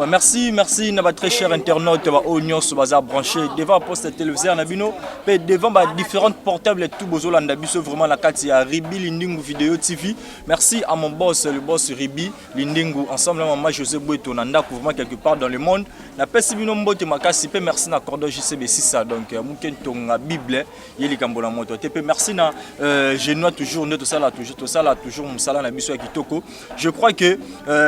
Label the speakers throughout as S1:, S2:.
S1: Merci, merci, na très cher internaute, Oignon, Bazar branché devant poste téléviseur, Nabino, devant différentes portables et tout, Bozola, Nabiso, vraiment la carte, il y a Ribi, Lindingu Vidéo TV. Merci à mon boss, le boss Ribi, Lindingu, ensemble, maman José Boueto, Nanda, vraiment quelque part dans le monde. Na Pessibino Mbote Makasi, merci à Cordo JCB6, donc, Mouken Tonga Bible, Yeli Kambola Moto, TP, merci na Genoa, toujours, tout ça là, toujours, Moussala, Nabiso, Kitoko. Je crois que,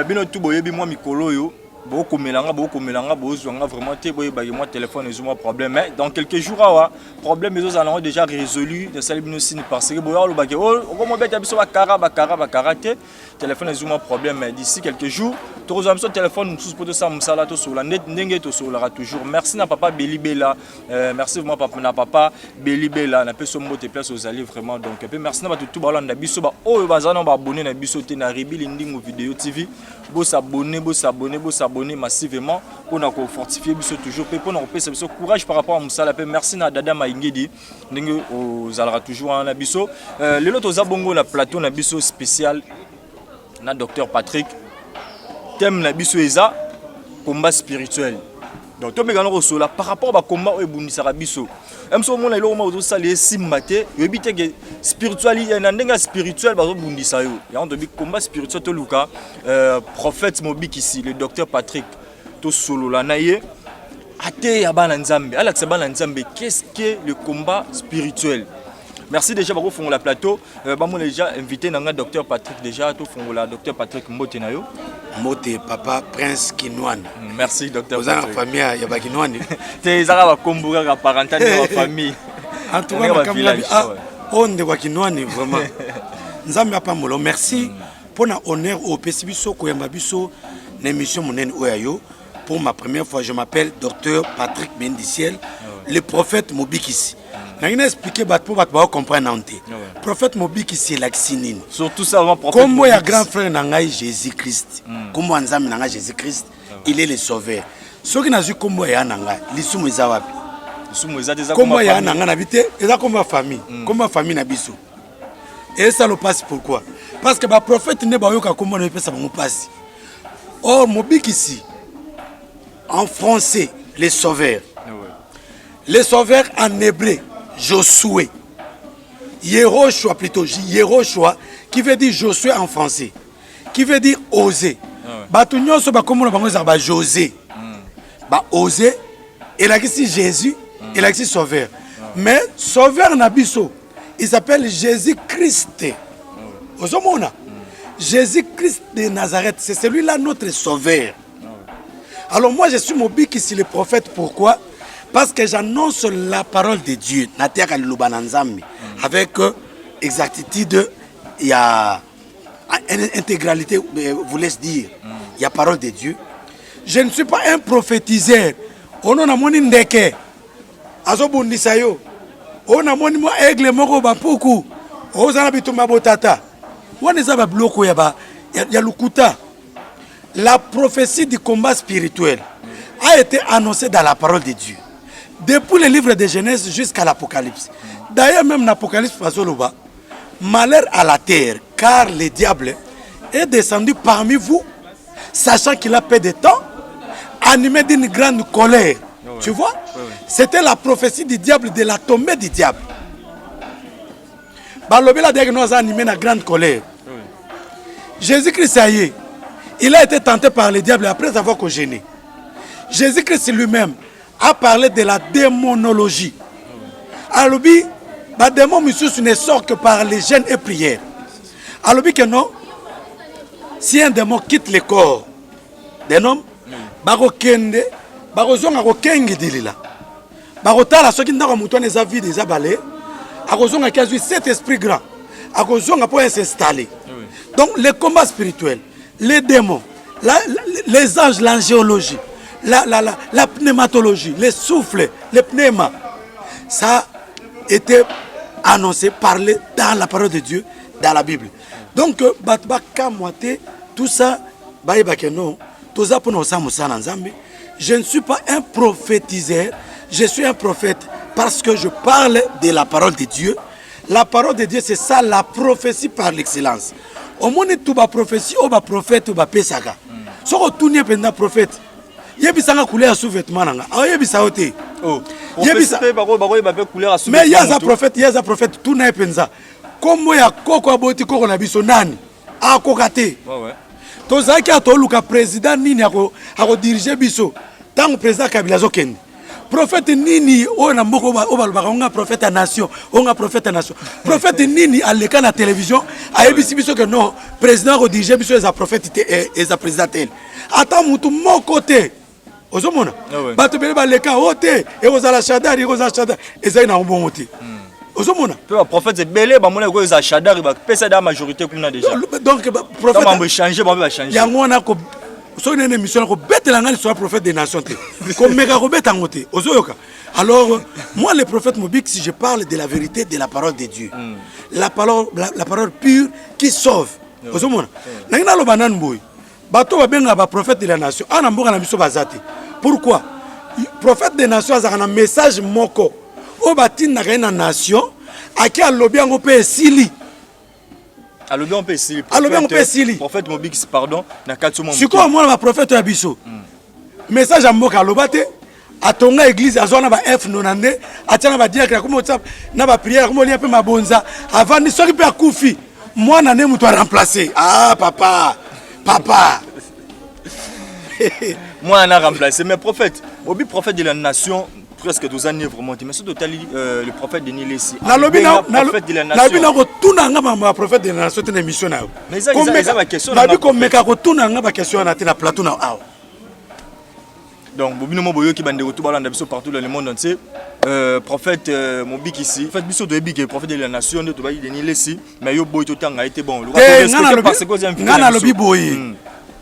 S1: Bino Touboyebi, moi, Mikolo, yo. Beaucoup mélanga vraiment moi téléphone et moi problème mais dans quelques jours problème les allons déjà résolu de salibino signe parce que boya lo baki comment bête biso bakara téléphone et moi problème mais d'ici quelques jours tu as besoin téléphone sous poto ça musala to sur la net ndenge to sur la toujours merci na papa Belibela merci vraiment papa na papa Belibela na peso mbote place aux alliés vraiment donc et puis merci na tout balanda biso ba o bazana ba abonner na biso te na Ribi Lindingu Vidéo TV bo s'abonner massivement pour nous fortifier toujours pour nous repasser ce courage par rapport à Moussala. Merci à Dada Maingedi aux alra toujours en abisso les autres aux abongo la plateau nabisso spécial na docteur Patrick thème nabisso eza combat spirituel donc to megano rosola par rapport à combat au bundisa rabisso emso mona ilo ma ça les simbate yebite que spiritualité na ndenga spirituel bazo bundisa yo ya on dobi combat spirituel to luka prophète mobiki ici le docteur Patrick to solo la naye ate ya bana nzambe alaxe bana nzambe qu'est-ce que le combat spirituel. Merci déjà pour fond la plateau bamon déjà invité nanga docteur Patrick déjà to fond la docteur Patrick Mbote nayo
S2: Mbote papa Prince Kinouane.
S1: Merci docteur
S2: Patrick. Vous avez famille ya ba Kinouane.
S1: Te zara ba kombuga ka parentale de famille.
S2: En tout cas kamla onde wa Kinouane vraiment. Nzambe apamolo merci pour na honneur au pesibiso ko yamba biso na émission monene oyayo. Pour ma première fois je m'appelle docteur Patrick Mendiciel le prophète Mobikisi. Je vais expliquer pour comprendre. Le prophète Mobikisi est l'accinine.
S1: Surtout ça,
S2: comme il y a grand frère Nangaï Jésus-Christ, comme Anzam Nangaï Jésus-Christ, il est le sauveur. Ce qui n'a vu comme il y a Nangaï, l'issue est à comme il y a Nangaï habité, il y a comme ma famille, comme ma famille n'habite. Et ça le passe pourquoi? Parce que le prophète n'est pas comme on peut ça me passe. Or Mobikisi, en français, les sauveurs. Les sauveurs en hébreu. Josué, Yehoshua plutôt, Yehoshua, qui veut dire Josué en français, qui veut dire oser. Batunyo so ba komo bango za ba José. Ba oser et là ici Jésus et là ici sauveur. Mais sauveur nabiso, il s'appelle Jésus-Christ. Ozomona. Jésus-Christ de Nazareth, c'est celui-là notre sauveur. Alors moi je suis Mobik ici le prophète, pourquoi? Parce que j'annonce la parole de Dieu, avec exactitude, il y a une intégralité, vous laisse dire, il y a parole de Dieu. Je ne suis pas un prophétiseur. On a mon indeke, azobundisayo, on a mon aigle moko bapuku, on a bituma botata, on a zaba bloko yaba, ya lukuta. La prophétie du combat spirituel a été annoncée dans la parole de Dieu. Depuis le livre de Genèse jusqu'à l'Apocalypse. D'ailleurs, même l'Apocalypse, malheur à la terre, car le diable est descendu parmi vous, sachant qu'il a peu de temps, animé d'une grande colère. Tu vois? C'était la prophétie du diable, de la tombée du diable. Balobela nous a animé une grande colère. Jésus-Christ, ça y est, il a été tenté par le diable après avoir cogéné. Jésus-Christ lui-même a parlé de la démonologie. Alors, le démon ne sort que par les jeûnes et prières. Alors, que non, si un démon quitte le corps d'un homme, il cet esprit grand, il s'installer. Donc, le combat spirituel, les démons, les anges, l'angéologie, la pneumatologie, les souffles, les pneumas, ça a été annoncé, parlé dans la parole de Dieu, dans la Bible. Donc, tout ça, je ne suis pas un prophétiseur, je suis un prophète parce que je parle de la parole de Dieu. La parole de Dieu, c'est ça la prophétie par l'excellence. Au monde, tout va prophétie, ou va prophète, ou va pesaka. Si on tourne pendant prophète, yebisanga couleur sous-vêtement nanga ayebisa ote
S1: oh yebisa ba couleur à
S2: mais yaza prophète tout na penza kombo ya koko aboti koko na biso nani akokate
S1: ouais
S2: tozaki atoluka président nini ako diriger biso tant président Kabila zokende prophète nini o na mboko o balobaka nga prophète à nation prophète nini aleka na télévision ayebisi biso que non président ko diriger biso eza prophète et eza président tel ata mutu moko te ozomona bato bele baleka ote e kozala shadari ezali na mbongo te ozomona
S1: peu prophète belé ba mona ko eza shadari ba pesa da majorité kuna déjà
S2: donc prophète
S1: va changer
S2: yango wana ko so une émission ko betela ngali soit prophète des nations te ko meka ko betango te ozoyoka alors moi le prophète Mobik si je parle de la vérité de la parole de Dieu la parole pure qui sauve ozomona nangina lo banan boy bato babenga ba prophète de la nation ana mboka na biso bazate pourquoi prophète des nations azaka na message moko o batina ka na nation aki alobi yango pe esili
S1: alobi on peut essayer prophète Mobik pardon na katsumo
S2: siko moi ba prophète ya biso message ya mboka alobate atonga église azona ba F90 atiana ba diacre comme WhatsApp na ba prière comme lia pe mabonza avant ni soki pe akufi moi na ne muto a remplacer ah papa
S1: moi on a remplacé mais prophète Obi prophète de la nation presque 12 années vraiment mais c'est total le prophète de Nilesi
S2: na lobi na ko tuna nga ba prophète de la nation te émission na
S1: mais ça ba question
S2: na bi ko meka ko tuna nga ba question na te na plateau na aw
S1: donc bobino mo boyo ki bande ko tubalanda biso partout dans le monde entier prophète Mobik ici fait biso de big prophète de la nation de tobayi de Nilesi mais yo boy to tanga été bon
S2: nga na lobi boy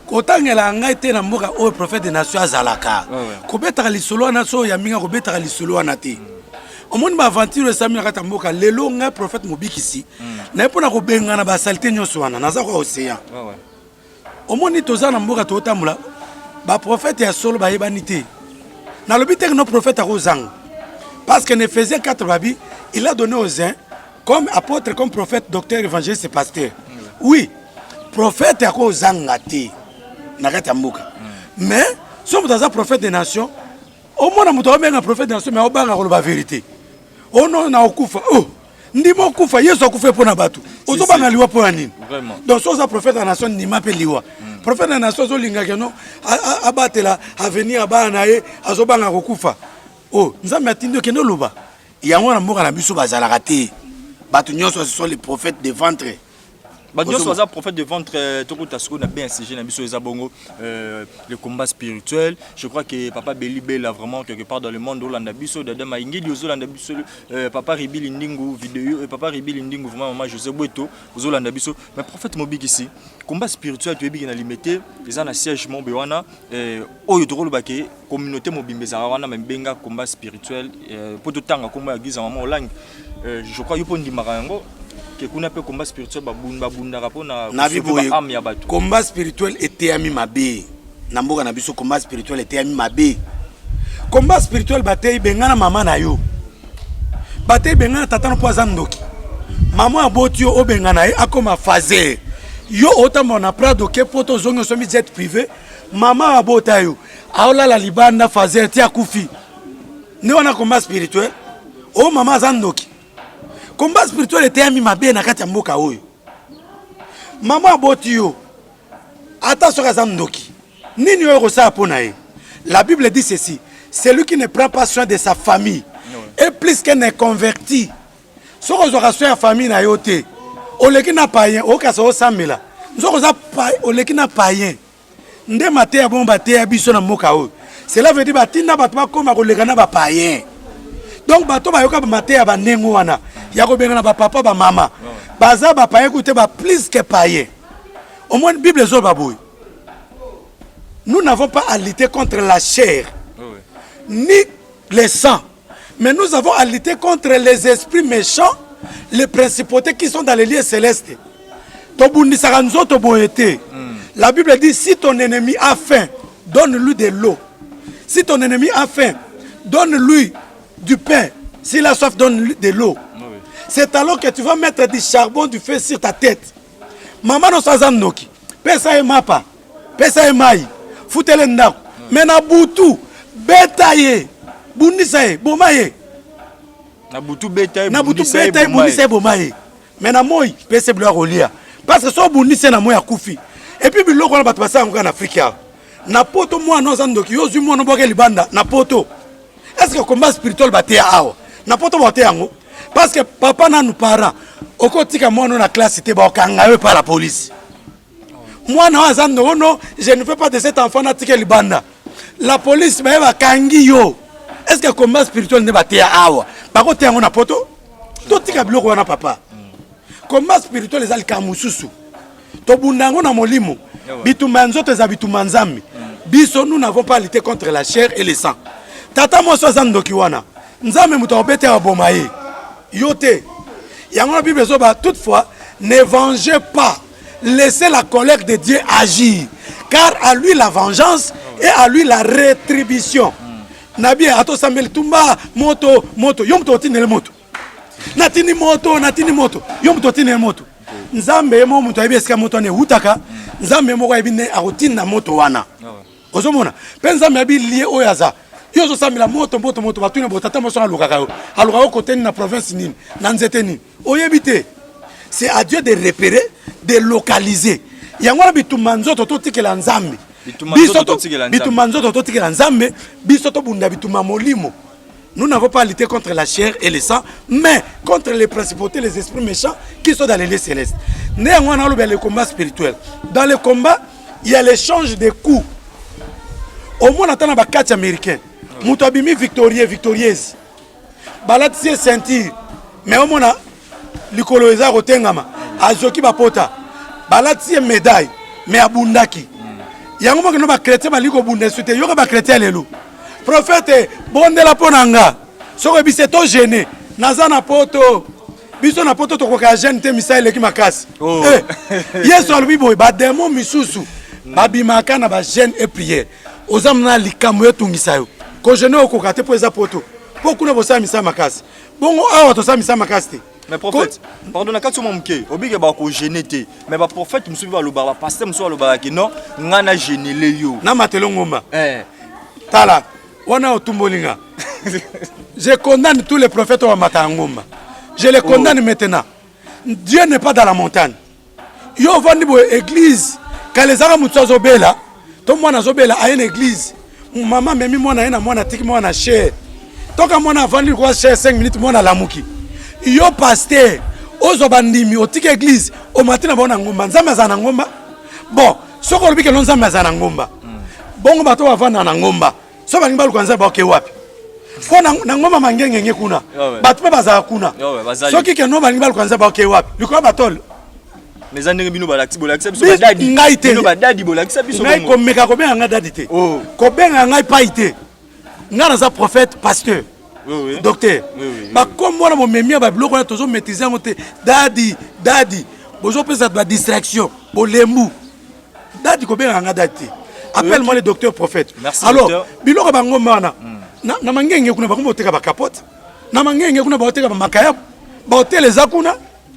S2: kotangela ngai te na mboka o prophète de nation azalaka ko betaka lisolo na so ya minga ko betaka lisolo na te omoni ba aventure sami na kata mboka lelo ngai prophète Mobik ici na pona ko benga na ba salté nyoso wana naza ko océan omoni toza na mboka to tamula ba prophète ya solo ba yebani te na lobi te no prophète ko zang parce que ne faisait 4 babi il a donné aux uns comme apôtre comme prophète docteur évangéliste pasteur oui prophète ya ko zanga te nakata mboka mais somme dans un prophète des nations au moins muto obenga prophète des nations mais obanga ko ba vérité ono na okufa oh ndimo okufa yesu akufa pona batu ozobanga liwa pona nini donc so za prophète des nations ni mape liwa prophète des nations zo linga keno abatela avenir abana ye azobanga ko kufa oh nzambe atindo keno loba yango na mboka na biso bazalaka te batu nyonso ce sont les prophètes de ventre.
S1: Nous sommes prophète de ventre, on a bien insisté dans le combat spirituel. Je crois que Papa Belibé là vraiment quelque part dans le monde où l'on a biso d'Adama Ingidi aux l'on a biso Papa Ribi Lindingu vidéo et Papa Ribi Lindingu vraiment maman José Boueto aux l'on a biso mais prophète Mobik ici combat spirituel tu es bien limité les en siège mon bewana oh il drôle baké communauté mobimbeza wana même benga combat spirituel pour tout temps comme église en maman langue je crois yopon di marango que kuna pe combat spirituel babunda rapona âme ya bato
S2: combat spirituel était ami mabe na mboka na biso combat spirituel était ami mabe combat spirituel batei bengana mama na yo batei bengana tata no poza ndoki mama aboti yo obengana akoma fazer yo otamba na prado ke poto zongo so mi jet privé mama abota yo aola la libanda fazer ti akufi ne wana combat spirituel o mama zandoki combat spirituel était ami mabe na kati ya mboka oyo mama aboti yo ata soka zandoki nini yo ko sa pona ye la Bible dit ceci celui qui ne prend pas soin de sa famille est plus qu'un inconverti soko zo soin ya famille na yo te oleki na païen o ka so samela nzoko za oleki na païen nde mate ya bomba te ya biso na mboka oyo cela veut dire batinda bato bakoma koleka na ba païen donc bato bayoka ba mate ya banengo wana ya ko benga na ba papa ba mama baza ba païen koute ba plus que païen au moins Bible zo baboy nous n'avons pas à lutter contre la chair ni le sang mais nous avons à lutter contre les esprits méchants les principautés qui sont dans les lieux célestes. La Bible dit si ton ennemi a faim, donne-lui de l'eau. Si ton ennemi a faim, donne-lui du pain. S'il a soif, donne-lui de l'eau. C'est alors que tu vas mettre du charbon, du feu sur ta tête. Maman no sazam noki. Pesa e mapa. Pesa e mai. Futele ndako. Mais na butu beta ye bundisa ye boma ye.
S1: Na butu beta ye
S2: bundisa ye boma ye. Mais na moi pese blo rolia parce que so bundisa na moi akufi. Et puis biloko na bato basa en Afrique. Na poto moi no zandoki yo zu moi no boke libanda na poto. Est-ce que combat spirituel baté awa? Na poto baté yango parce que papa na nous parents okotika moi no na classe te ba okanga par la police. Moi na zando no, je ne fais pas de cet enfant na tika libanda. La police va kangi yo. Est-ce que combat spirituel ne baté awa? Ba ko te yango na poto? To tika biloko wana papa. Combat spirituel ezali kamususu. To bundango na molimo. Bituma nzoto za bituma nzambi. Biso nous n'avons pas lutté contre la chair et le sang. Tata mo so zando kiwana. Nzambe muto obete aboma ye. Yote. Yango la Bible zoba toutefois ne vengez pas. Laissez la colère de Dieu agir. Car à lui la vengeance et à lui la rétribution. Nabi ato sambel tumba moto yom to tinele moto. Natini moto yom to tinele moto. Nzambe mo muto ayebi eska moto ne utaka. Nzambe mo ko ebine arotina moto wana. Ozomona. Pe nzambe abi lié oyaza. Yo zo sambela moto batune botata mo so alukaka yo. Alukaka côté na province nini na nzete nini. Oyebite. C'est à Dieu de repérer, de localiser. Yangola bitumanzo toto tikela nzambe. Bitumanzo toto tikela nzambe, bisoto bunda bituma molimo. Nous n'avons pas lutté contre la chair et le sang, mais contre les principautés, les esprits méchants qui sont dans les lieux célestes. Néanmoins, on a le combat spirituel. Dans le combat, il y a l'échange de coups. Au moins, on attend un catch américain. Moutabimi victorieuse. Balatier ceinture. Mais au moins, likolo eza kotengama azoki bapota balati médaille mais abundaki yango mo kino ba chrétien baliko bunda sute yoka ba chrétien lelo prophète bondela ponanga soko bise to gêné naza na poto biso na poto to koka jeune te misaile ki makasi yeso albi boy ba démon misusu ba bimaka na ba jeune et prière ozamna likambo etungisa yo ko jeune okoka te po eza poto po kuna bosa misa makasi bongo awa to sa misa makasi te.
S1: Mais prophète, pardon, quand tu m'as dit, obligue ba ko gêner mais ba prophète musubi ba loba pasteur musubi ba loba ki non ngana gêner le yo.
S2: Na matelo ngomba. Tala, wana otumbolinga. Je condamne tous les prophètes wa matangomba. Je les condamne maintenant. Dieu n'est pas dans la montagne. Yo vandi bo église, quand les ara mutso zobela, to mwana zobela a une église. Maman memi mwana ena mwana tiki mwana cher. Toka mwana vandi ko cher 5 minutes mwana lamuki. Yo pasteur ozo bandimi otike église o matina bona ngomba nzambe za na ngomba bon soko lobike lo nzambe za na ngomba bongo bato bavana na ngomba so balingi baluka nzambe oke wapi ko na ngomba mangenge kuna bato pe baza kuna soki ke no balingi baluka nzambe oke wapi liko batol
S1: mais andenge bino balakisi bolakisa biso badadi bino badadi bolakisa biso
S2: ngai ko meka ko benga dadi te ko benga ngai paite ngana za prophète pasteur. Oui. Docteur, comme moi, mon mémia, je toujours maîtriser Dadi, bonjour, peut-être la distraction, pour les mous. Dadi, combien on a daté? Appelle-moi le docteur prophète.
S1: Merci.
S2: Alors, biloko bango mana. Na mangenge kuna bango boteka ba capote. Na mangenge kuna boteka ba makaya. Ba hotel ezakuna.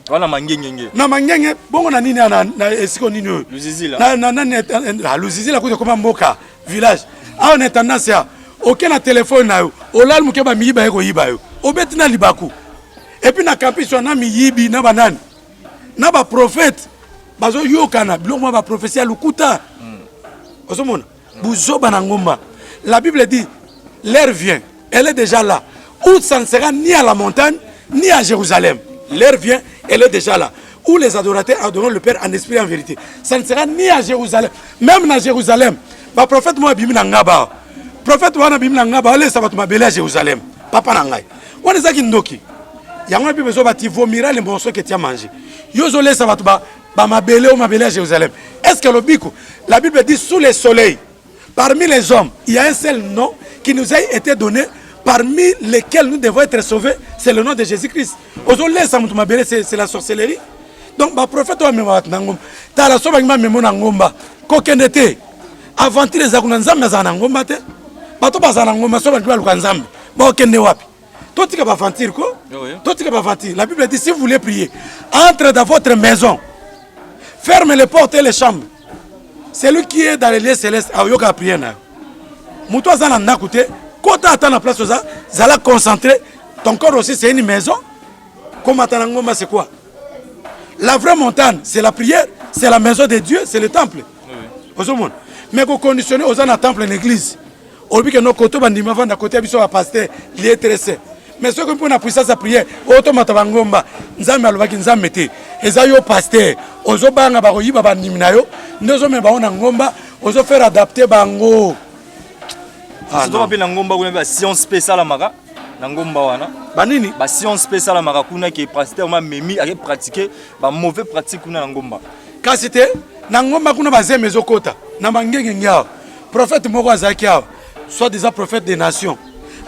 S1: Wana mangenge.
S2: Na mangenge bongo na nini na esiko nini?
S1: Luzizila.
S2: Na Luzizila kuto koma mboka village. Ah on est tendance ya. Aucun na téléphone na yo olal muke ba miyiba eko yiba yo obeti na libaku et puis na campus na miyibi na banani na ba prophète bazo yokana biloko ba prophétie lukuta osomona buzoba na ngomba. La Bible dit l'heure vient, elle est déjà là, où ça ne sera ni à la montagne ni à Jérusalem. L'heure vient, elle est déjà là, où les adorateurs adoreront le Père en esprit et en vérité. Ça ne sera ni à Jérusalem, même à Jérusalem. Ba prophète moi bimi na ngaba. Prophète wana bimna ngaba ole sabato mabele à Jérusalem papa na ngai wana zaki ndoki yango bibe zo bati vomira les morceaux que tu as mangé yo zo le sabato ba mabele à Jérusalem. Est-ce que le bico la Bible dit sous le soleil parmi les hommes il y a un seul nom qui nous a été donné parmi lesquels nous devons être sauvés, c'est le nom de Jésus-Christ. Ozo le sabato mabele c'est la sorcellerie. Donc ba prophète wa mema ngomba ta la soba ngima memo na ngomba ko kendete aventure za kuna nzambe za na ngomba te. Bato bazana ngoma so bantu baluka nzambe ba okende wapi totika ba aventure ko totika ba aventure. La Bible dit si vous voulez prier entre dans votre maison, fermez les portes et les chambres, celui qui est dans les lieux célestes a yoka prier na Moutou azana na côté, quand tu attends la place ça, ça la concentrer. Ton corps aussi c'est une maison. Comme Atanangoma c'est quoi? La vraie montagne, c'est la prière, c'est la maison de Dieu, c'est le temple. Oui. Mais qu'on conditionne aux ans à temple en église. Au lieu que nos côtés bandima vont à côté de pasteur, il est stressé. Mais ce qu'on peut appuyer sa prière, automatiquement, nzambe alobaki nzambe te. Eza yo pasteur, ozo banga ba koyiba bandimina yo, ndozo me ba ona ngomba, ozo faire adapter bango.
S1: C'est toi bien ngomba kuna ba science spéciale maka. Nangomba wana
S2: banini
S1: ba science spéciale à marakuna qui est pasteur ma memi à pratiquer ba mauvais pratique kuna nangomba
S2: kasi te nangomba kuna bazeme ezokota na bangenge ngao prophète moko azaki awa soit des prophètes des nations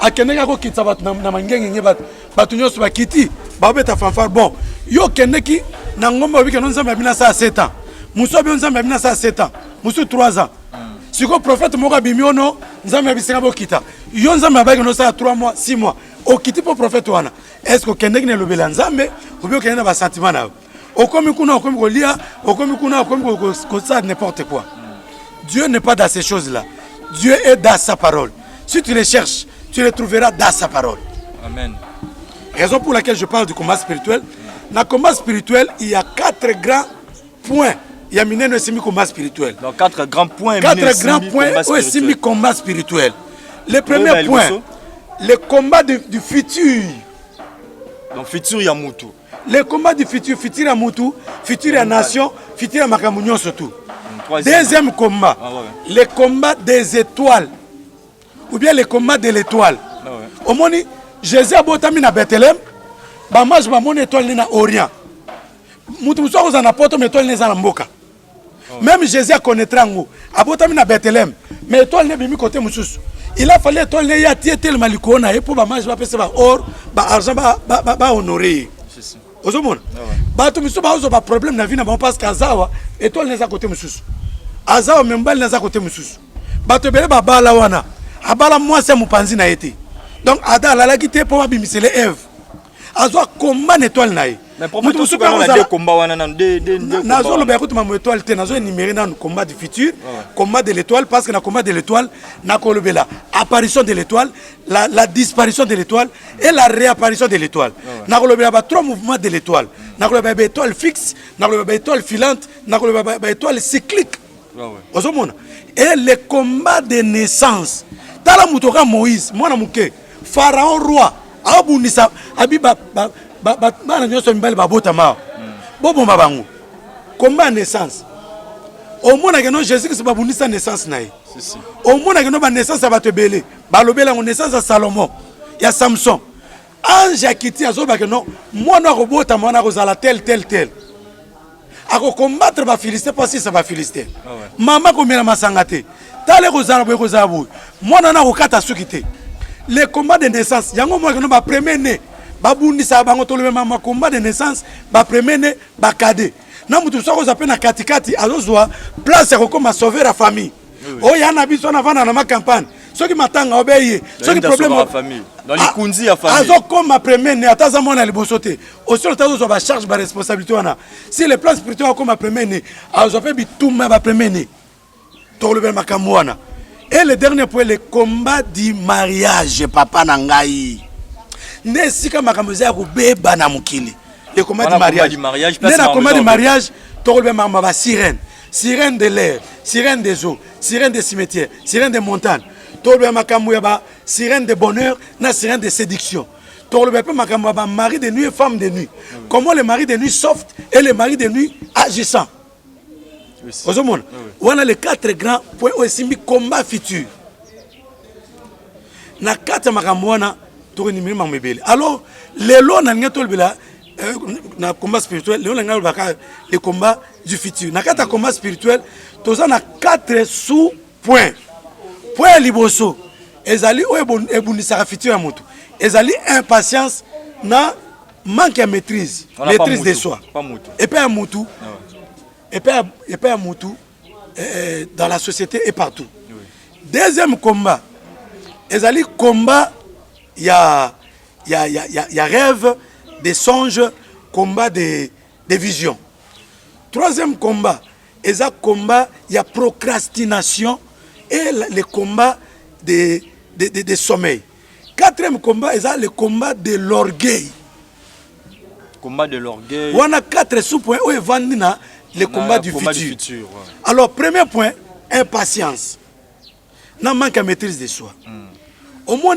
S2: akendeka ko kitsa bat na mangenge nge bat nyonso bakiti babeta fanfare bon yo kendeki nangomba obike no nzambe abina sa 7 ans muso abi nzambe abina sa 7 ans muso 3 ans siko prophète moko abimi ono nzambe abisenga bokita yo nzambe abaki no sa 3 mois 6 mois okiti po prophète wana est-ce que kendeki ne lobela nzambe obi okenda ba sentiment na okomi kuna okomi kolia okomi kuna okomi ko ça n'importe quoi. Dieu n'est pas dans ces choses-là. Dieu est dans sa parole. Si tu les cherches, tu les trouveras dans sa parole.
S1: Amen.
S2: Raison pour laquelle je parle du combat spirituel. Dans le combat spirituel, il y a 4 grands points. Il y a miné le combat spirituel.
S1: Donc 4 grands points.
S2: 4 grands points au combat spirituel. Le premier point, le combat du futur.
S1: Donc futur il y a Moutou.
S2: Le combat du futur, futur à Moutou, futur à nation, futur à Makamounion surtout. Deuxième combat, le combat des étoiles. Ou bien le combat de l'étoile. Au moment où Jésus a botami na Bethléem, bamaj ba mon étoile na Orient. Moutou so ko na poto étoile na za mboka. Même Jésus connaîtra ngo. Abotami na Bethléem, mais étoile ne bimi côté mususu. Il a fallu étoile ne ya tie tellement likona et pour bamaj ba pesa ba or, ba argent ba honorer. Ozomona bato miso ba ozo ba problème na vie na ba parce qu'azawa étoile neza côté mususu azawa membal neza côté mususu bato bele ba bala wana abala mwasi mupanzi na été donc ada la kité pour bimisele Eve azwa combat étoile na ye
S1: mais prophète mususu ka na deux combats wana na deux
S2: nazo lo ba écoute ma étoile te nazo énumérer dans le combat du futur combat de l'étoile parce que na combat de l'étoile na kolobela apparition de l'étoile la disparition de l'étoile et la réapparition de l'étoile. N'a pas 3 mouvements de l'étoile. N'a pas étoile fixe, n'a pas étoile filante, n'a pas étoile cyclique. Et le combat de naissance. Tala mutoka Moïse, moi namuke, Pharaon roi, abunisa, abiba bana nyoso mbali babota ma. Bobo mabango. Combat de naissance. Au moins que non Jésus Christ babunisa naissance naï. Au moins que non ba naissance va te belé. Balobela en naissance à Salomon. Il y a Samson. Ange akiti azoba que non, moi na robota moi na kozala tel. Ako combattre ba Philistin parce que ça va Philistin. Maman ko mena masangate. Tale kozala boy kozala boy. Moi na kokata sukite. Le combat de naissance, yango moi que non ba premier né. Ba bundisa bango tolebe mama combat de naissance, ba premier né, ba cadet. Na mutu soko za pena katikati azozwa place ko comme sauver la famille. Oh yana biso na vana na ma campagne. Ceux qui m'attendent obéir, ceux qui problème
S1: la famille dans les kundi à famille.
S2: Azo comme ma première né ataza mona libosote. Aussi le tazo ba charge ba responsabilité wana. Si les plans spirituels comme ma première né, azo fait bituma ba première né. To le makambo wana. Et le dernier point le combat du mariage papa nangai. Ne sika makambo za ko beba na mukili. Le combat du mariage. Le combat du mariage to le makambo ba sirène. Sirène de l'air, sirène des eaux, sirène des cimetières, sirène des montagnes. Tolbe makambo ya ba sirène de bonheur, na sirène de séduction. Tolbe pe makambo ba mari de nuit et femme de nuit. Comment le mari de nuit soft et le mari de nuit agissant. Ozomona. On a les 4 grands points au simbi combat futur. Na 4 makambo wana to ni mimi mambele. Alors les lois na ngatolbe la na combat spirituel, le combat du futur. Na 4 combat spirituel, tous on a 4 sous-points. Point liboso, ezali o ebundisa futur ya mutu. Ezali impatience na manque de maîtrise de soi. Et puis à mutu. Et puis à mutu dans la société et partout. Deuxième combat, ezali combat ya rêve, des songes, combat des visions. Troisième combat, il y a procrastination et le combat de sommeil. Quatrième combat, c'est le combat de l'orgueil.
S1: Combat de l'orgueil.
S2: On a 4 sous-points où ils vendent le combat du futur.
S1: Ouais.
S2: Alors, premier point, impatience. N'a manque à maîtrise de soi. Au moins,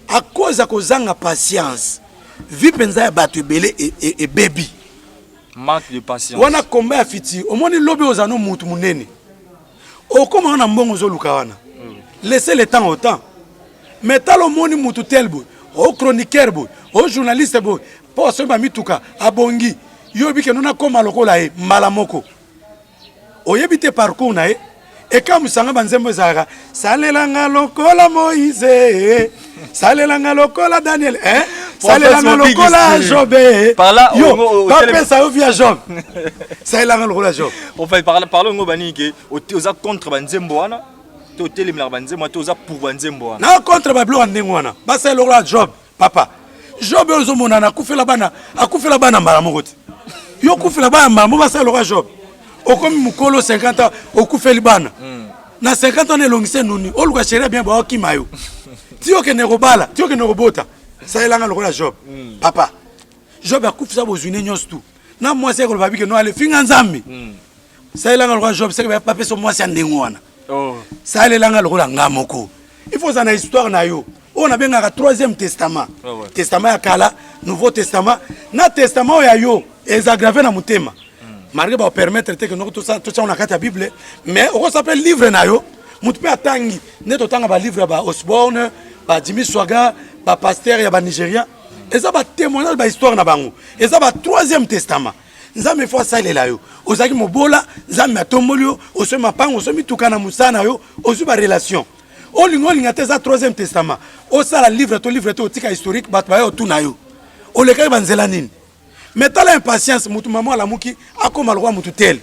S2: à cause de patience, vie penza ya batu belé et baby.
S1: Manque de patience.
S2: On a combat à futur. Au moins, lobby aux anneaux moutou mouneni. Au comment on a bon aux olukawana. Laissez le temps au temps. Mais tal au monde moutou tel boy, au chroniqueur boy, au journaliste boy, pour ce mamituka, à Bongi, yobi que nous na comme alokola e malamoko. Au yebite parcours na e, et quand nous sanga banzembo zara, salelanga lokola Moïse, salelanga lokola Daniel, hein, salelanga lokola Job.
S1: Par là,
S2: yo, papa ça via Job. Salelanga lokola Job.
S1: On fait parler ngo bani ke oza contre banzembo wana. Hôtel Banzembo, pour Banzembo.
S2: Na contre Bablo Andengwana. Basa lokola Job, papa. Job ozo monana akufela bana malamokoti. Yo kufela bana malamoko basa lokola Job. Okomi mukolo 50 ans okufeli bana. Na 50 ans elongise nuni. Oluka chérie bien ba okimayo. Tio ke ne robala, tio ke ne robota. Ça elanga lokola Job. Papa. Job akufisa bozune nyos tout. Na moi c'est ko babi ke no ale finga nzambi. Ça elanga lokola Job, c'est que papa so moi c'est Andengwana. Oh. Ça allait là il faut ça une histoire na yo. On a bien un troisième testament. Oh, ouais. Testament ya kala, nouveau testament. Na testament ya yo, ils aggravé na mutema. Malgré va permettre que nous tout ça on a carte la Bible, mais on s'appelle livre na yo. Mutu pe atangi, ne to tanga ba livre ba Osborne, ba Jimmy Swaga, ba pasteur ya ba Nigérien. Et ça va témoigner ba histoire na bango. Et ça va troisième testament. Nzambe fois ça il est là yo. Ozaki mobola, nzambe atombolio, osemi mapango, osemi tukana musana yo, ozu ba relation. O lingo lingate za troisième testament. O sala livre to tika historique bat ba yo tuna yo. O leka banzela nini. Mais tala impatience mutu maman la muki akoma le roi mutu tel.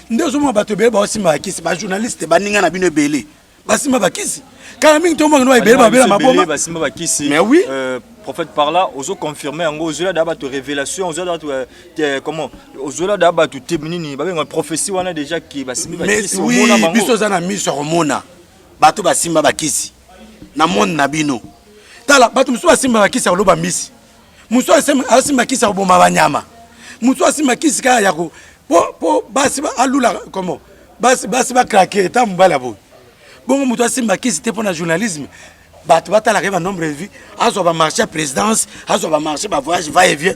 S2: Ndezo mo bato bele ba osimba kisi ba journaliste ba ninga na bino bele. Basimba bakisi. Quand mingi to mo no ebele ba bele maboma.
S1: Basimba bakisi.
S2: Mais oui.
S1: Prophète par là, ozo confirmer en gros ozo d'aba to révélation, ozo d'aba comment ozo d'aba to témoigner, ba une prophétie wana déjà qui basimba bakisi.
S2: Mais oui, biso za na miso romona. Bato basimba bakisi. Na monde na bino. Tala bato muso basimba bakisi oloba misi. Muso asimba bakisi oboma banyama. Muso asimba bakisi ka yako po basi alula comment basi ba craquer ta mbala bo. Bon muto asimba bakisi te pour na journalisme. Bato batala ke ba nombre de vie azo ba marcher présidence azo ba marcher ba voyage va et vient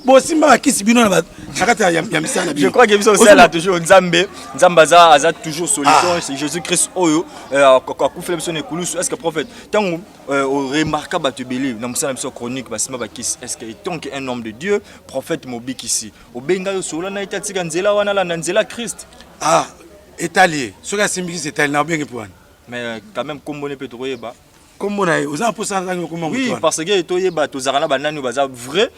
S2: bo simba bakisi bino na ba nakata ya misana
S1: je crois que biso c'est là toujours nzambe aza toujours solution c'est Jésus-Christ oyo akufela biso ne kulusu est-ce que prophète tango remarquer bato belé na musana biso chronique ba simba bakisi est-ce que tant qu'un homme de Dieu prophète mobikisi obenga yo solo na itatika nzela wana la nzela Christ
S2: étalier ce que simbikisi étalier na bengi pour
S1: mais quand même combone peut troyeba.
S2: Oui,
S1: parce que vrai,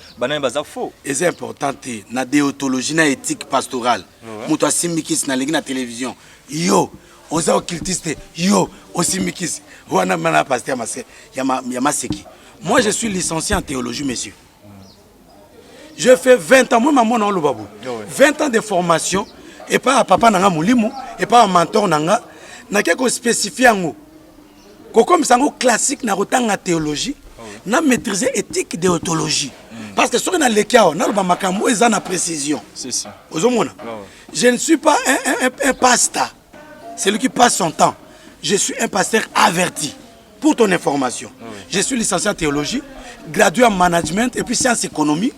S1: faux.
S2: Et c'est important, la déontologie, la éthique pastorale. Mouto simikis na la télévision. Yo, oza occultiste. Yo, osimikis. Wana mana pasteur Yamaseki. Moi, je suis licencié en théologie, monsieur. Je fais 20 ans, moi, maman, non, 20 ans de formation, et pas à papa nanga moulimou, et pas à mentor nanga, n'a qu'à spécifier en haut. Comme ça, classique, na rotanga théologie, na maîtriser éthique déontologie. Parce que si on a les cas, on a une précision.
S1: C'est ça.
S2: Je ne suis pas un pasteur. C'est lui qui passe son temps. Je suis un pasteur averti. Pour ton information. Je suis licencié en théologie, gradué en management et puis sciences économie,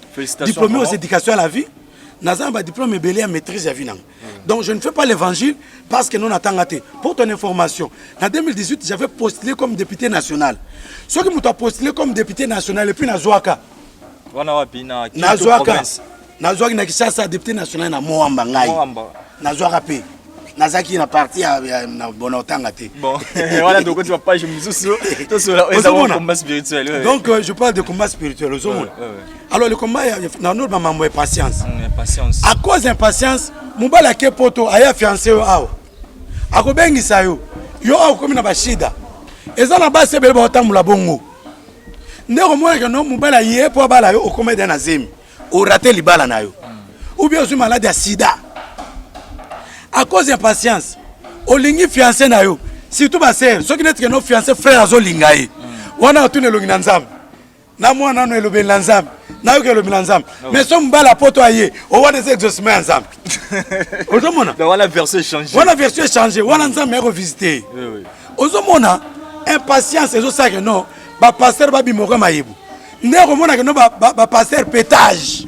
S2: diplômé aux éducations à la vie. Nazan ba diplôme et belé à maîtrise à vie. Donc je ne fais pas l'évangile parce que nous n'attendons pas. Pour ton information, en 2018, j'avais postulé comme député national. Ceux qui m'ont postulé comme député national et puis Nazouaka. Nazouaka na Kishasa député national na Moamba ngai. Nazouaka pe. Nazaki na parti na bonotanga te. Bon,
S1: voilà donc tu vas pas je me sous combat spirituel.
S2: Donc je parle de combat spirituel. Alors le combat dans notre maman est patience. Patience. À cause d'impatience, mobala ke poto aya fiancé yo awa. Akobengisa yo. Yo akomi na bashida. Eza na base bele ba tamula bongo. Ndeko mwana ke no mobala ye po bala yo okoma de na zemi. O rater libala na yo. Ou bien osu malade ya sida. À cause d'impatience, olingi fiancé na yo, surtout ba sœur ceux qui n'êtes que nos fiancés frères azolinga ye wana tune longi na nzambe na mwana no elobeli na nzambe na yo ke elobeli na nzambe mais so mbala poto aye o wana des exaucements ya nzambe ozomona
S1: voilà verset changé
S2: wana verset changé wana nzambe yako visiter ozomona impatience ezosaka no bapasteur babimoka mayebu nde komona ke no bapasteur pétage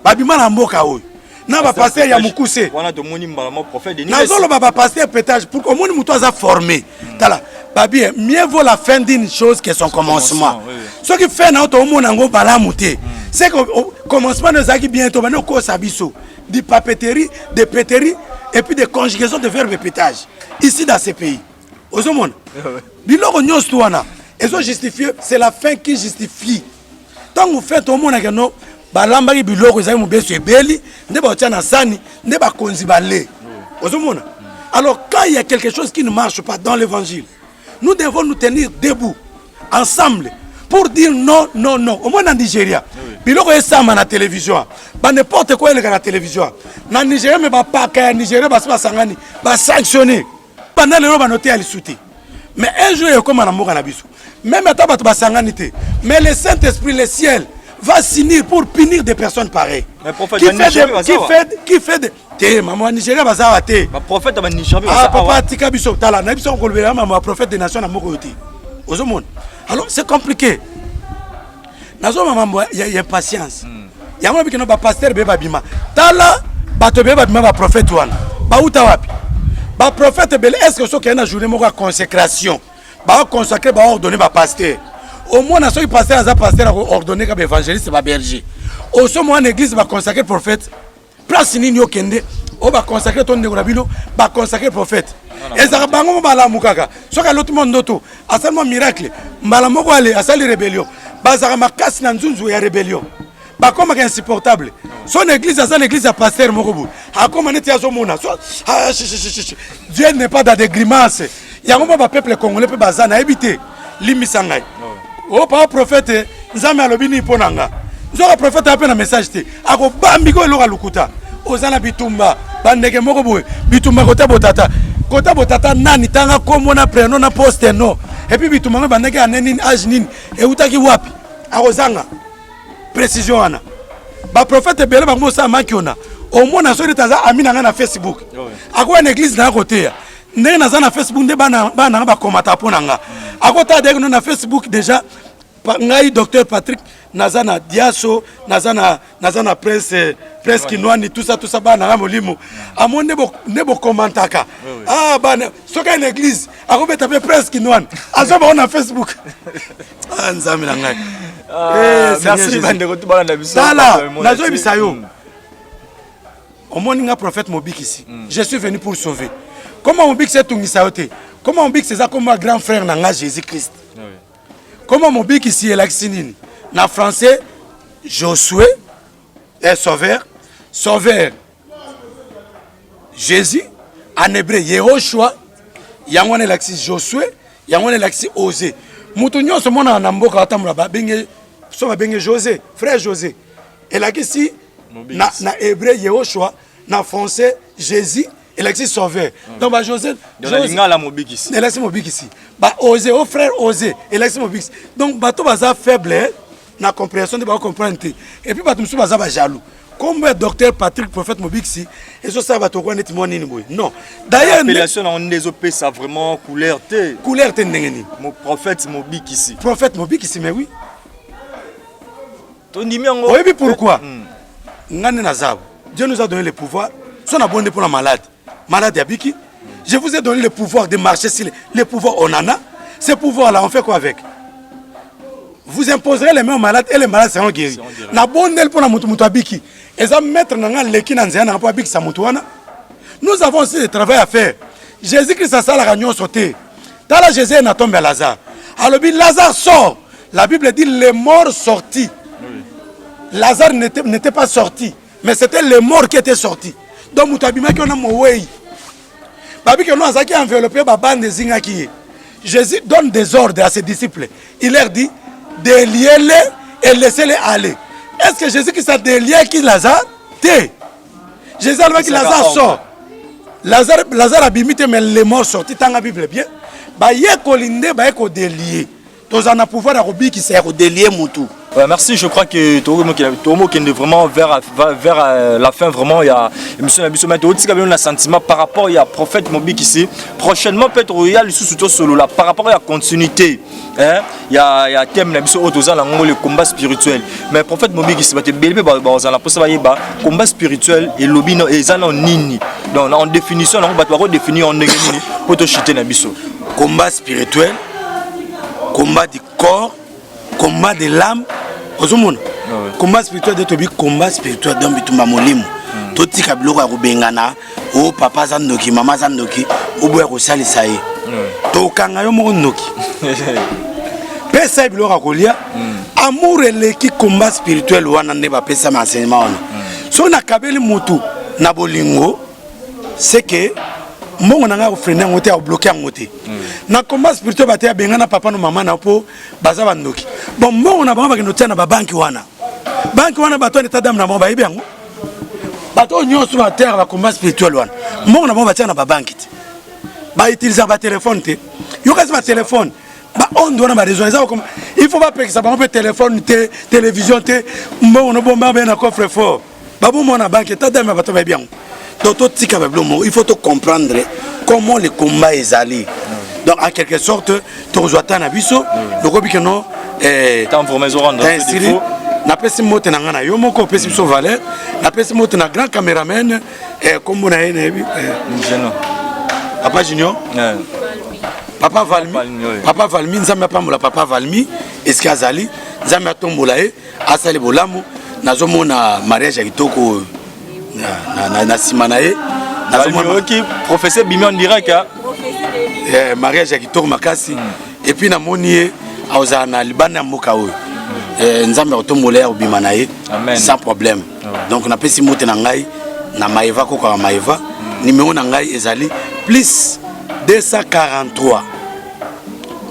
S2: babima na mboka oyo na bapasteur ya mokuse
S1: wana tomoni mbala prophète Denis
S2: nazoloba bapasteur pétage pour komoni moto aza formé tala babi mieux vaut la fin d'une chose que son commencement ce qui fait na otomona yango balamu te c'est que commencement ezalaki bien to bana okosa biso de papeterie de péterie et puis de conjugaison de verbe pétage ici dans ce pays ozomona biloko nyonso wana ezo justifier c'est la fin qui justifie tant vous faites au monde que non balambaki biloko ezali mobeso ebeli nde baotia na sani nde bakonzi bale ozomona alors quand il y a quelque chose qui ne marche pas dans l'évangile nous devons nous tenir debout ensemble pour dire non non non au moins en Nigeria biloko esama na télévision ba n'importe quoi eleka na télévision na Nigeria mais ba paka ya Nigeria ba sangani ba sanctionner pendant le ba noter à l'isouté mais un jour il comme na mboka na biso même à bato ba sangani te mais le Saint-Esprit le ciel va s'unir pour punir des personnes pareilles. Qui fait de te maman Nigeria bazawa te.
S1: Ba prophète ba Nigeria
S2: ah papa tika biso tala na biso ko lobela maman prophète des nations na moko yote. Ozomona. Alors c'est compliqué. Nazo maman il y a impatience. Ya mo bikino ba pasteur be babima. Tala bato be babima ba prophète wana. Ba uta wapi. Ba prophète bel est-ce que so kena journée moko consécration. Ba consacrer ba ordonner ba pasteur. Au moins, ceux qui passaient à pasteur ordonné comme évangéliste, c'est berger. Au moins, l'église va consacrer prophète. Place ni nyo kende, on va consacrer ton négorabino, va consacrer prophète. Et ça va bango bala mukaka. Ce que l'autre monde d'auto, à seulement miracle, malamoko ale, à sali rébellion. Bazara makas na nzunzu ya rébellion. Ba comme insupportable. Son église à l'église à pasteur mokobu. A comme on était à Zomona. Dieu n'est pas dans des grimaces. Il y a un peuple congolais peut bazana habiter. Limisangai. Oh pas prophète nzambe alobini ponanga nzoka prophète apena message te ako bambiko eloka lukuta ozala bitumba bandeke moko boye bitumba kota botata nani tanga komona prénom na poste no et puis bitumba bandeke aneni âge nini e utaki wapi akozanga précision wana ba prophète bele bango sa makiona au moins na sori taza amina na Facebook ako une église na côté ya ndenge naza na Facebook nde bana ba komata ponanga akota deko na Facebook déjà ngai docteur Patrick nazana diaso nazana presse kinwani tout ça bana molimo amonde nebo commentaka ah bana soka une église akobeta pe presse kinwani azoba na Facebook ah nzami na ngai
S1: merci bande ko tubala na biso
S2: tala nazo bisayo omoni nga prophète Mobiki ici je suis venu pour sauver comment Mobiki c'est tungisa yote comment Mobiki c'est ça comme un grand frère na Jésus-Christ. Comment mon bic ici est l'axinine? En français, Josué est sauveur. Sauveur, Jésus. En hébreu, Yehoshua. Yangon est l'axi Josué. Yangon est l'axi Osé. Moutounion, ce monde en Amboka, José, frère José. Et là, ici, na hébreu, Yehoshua. En français, Jésus. Et l'axi sauveur. Donc, José.
S1: la Mobiki ici.
S2: Et l'axi Mobiki ici. Osé, au frère Osé. Et l'axi Mobiki. Donc, bateau baza faible. Na compréhension de comprendre. Et puis, bateau baza jaloux. Comme le docteur Patrick, prophète Mobiki, et ça va te connaître mon inouï. Non. D'ailleurs,
S1: l'appellation en désopé, ça vraiment couleur T.
S2: Couleur T, n'engeni.
S1: Mon prophète Mobiki ici.
S2: Prophète Mobiki ici, mais oui.
S1: Ton numéro.
S2: Oui, puis pourquoi? Dieu nous a donné le pouvoir. Son abonné pour la malade. Malade Yabiki. Je vous ai donné le pouvoir de marcher sur les pouvoirs on en a. Ces pouvoirs-là, on fait quoi avec? Vous imposerez les mains aux malades et les malades seront guéris. La bonne pour la Moutoumoutabiki. Et ça mettre dans l'équipe nous avons aussi du travail à faire. Jésus-Christ a ça la réunion sauté. Dans la Jésus n'a tombé à Lazare. Alors Lazare sort. La Bible dit les morts sortis. Lazare n'était pas sorti, mais c'était les morts qui étaient sortis. Donc Moutabima qui on a moué. Babi que nous avons enveloppé bande de Zingaki. Jésus donne des ordres à ses disciples. Il leur dit de lier-les et laisser-les aller. Est-ce que Jésus qui s'est délié qui Lazare? Té. Jésus a dit que Lazare sort. Lazare a bimité, mais les morts sortis. Dans la Bible, bien. baye kolinde baye ko délier toza na pouvoir ya kobikisa ya kodélier mutu.
S1: Merci, je crois que Tomo qui est vraiment vers la fin, vraiment, il y a émission un sentiment par rapport à Prophète Mobik ici. Prochainement, peut-être, il y a le sous solo là, par rapport à la continuité. Il y a thème le combat spirituel. Mais Prophète Mobik ici, le combat spirituel et l'obino et nini. Donc, en définition, on va définir en négatif pour te chuter nabiso.
S2: Combat spirituel, combat du corps, combat de l'âme. Combat spirituel de tobi combat spirituel dans bitumba molimo toti kabilo ka kubengana o papa zandoki mama zandoki o boya ko salisa ye to kanga yo mo noki pesa bilo ka kolia amour eleki combat spirituel wana ne ba pesa enseignement wana so na kabeli mutu na bolingo c'est que mbongo nanga ko freiner ngote a bloquer ngote na combat spirituel baté ya bengana papa no mama na po baza bandoki bon mbongo na bango bakinotia na ba banki wana bato en état d'âme na bango bayebi yango bato nyonso ba terre ba combat spirituel wana mbongo na bango batia na ba banki te ba utiliser ba téléphone te yo kasi ba téléphone ba ondo na ba raison ça comme il faut pas pekisa bango pe téléphone te télévision te mbongo no bomba ba na coffre fort ba bomba na banki état d'âme bato bayebi yango. Donc, il faut comprendre comment le combat est allé. Donc, en quelque sorte, tu reçois un abisso, le gobi que non.
S1: Tant pour mes oranges,
S2: na pesi mote na ngana yo moko pesi biso valeur na pesi mote na grand caméraman comme on a Papa Junior Papa Valmi Papa Valmi nzambe pambola Papa Valmi est-ce qu'azali nzambe atombola e asali bolamu nazomona mariage ya kitoko na simanae
S1: qui professeur Bimi en direct
S2: mariage ya kitoko makasi et puis na moni auza na libana mboka oyo nzambe otombola ya obima na ye sans problème. Donc na pesi mote na ngai na maeva ko kwa maeva numéro na ngai ezali plus 243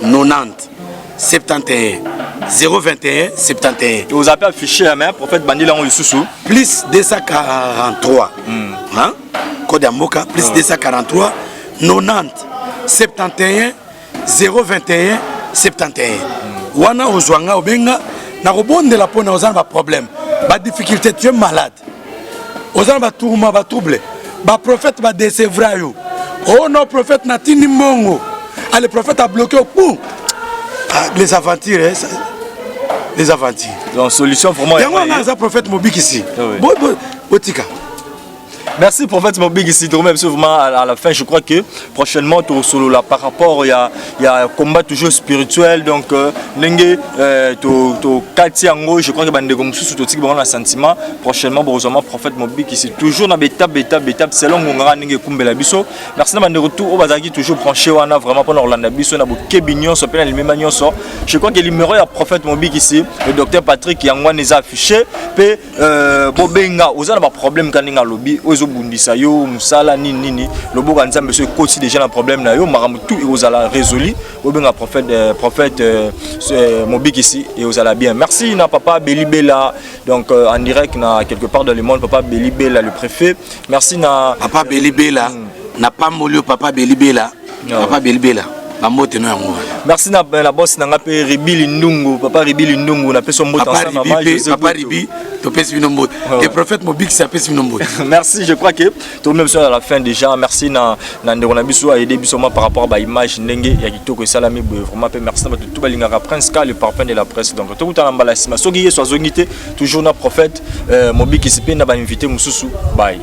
S2: 90 71 021 71.
S1: Vous avez affiché la main prophète Bandila on Yususu
S2: plus 243 hein code Amboka plus 243 90 71 021 71. Wana ozwanga obenga na robondela pona ozana ba problème ba difficulté, tu es malade ozana ba tourment ba trouble ba prophète ba décevra yo oh non prophète na tini mongo le prophète a bloqué au bout les aventures les aventures
S1: donc solution vraiment
S2: il y a un prophète Mobik ici botika.
S1: Merci prophète Mobik ici, vraiment à la fin je crois que prochainement tout solo là par rapport il y a un combat toujours spirituel donc nenge to katiango je crois que bande comme sous tout bon un sentiment prochainement heureusement prophète Mobik ici toujours na étape selon ngora nenge kumbela biso. Merci na bande retour au bazaki toujours branché wana vraiment pour Orlando biso na bokebinyon so pena limemagnon so je crois que le numéro ya prophète Mobik ici le docteur Patrick yangwa les affiché pe bobenga ozana ba problème kaninga lobby bundisa yo musala nini loboka nzambe so koti déjà un problème na yo maramu tout et ozala résolu obenga prophète Mobik ici et ozala bien. Merci na papa Belibela donc en direct na quelque part dans le monde papa Belibela le préfet. Merci na
S2: papa Belibela na pas molio papa Belibela papa Belibela.
S1: Merci na la boss na ngape Ribili Ndungu papa Ribili Ndungu na peso mbote ensemble maman Joseph
S2: papa Ribi to pesi bino mbote et prophète Mobik ça pesi bino mbote.
S1: Merci, je crois que tout le monde à la fin déjà. Merci na ndeko biso a aider biso par rapport à image ndenge ya kitoko salami vraiment merci na tout balingaka prince Ka le parfum de la presse donc tout ta mbala sima soki yeso azongité toujours na prophète Mobik ici pe na ba invité mususu bye.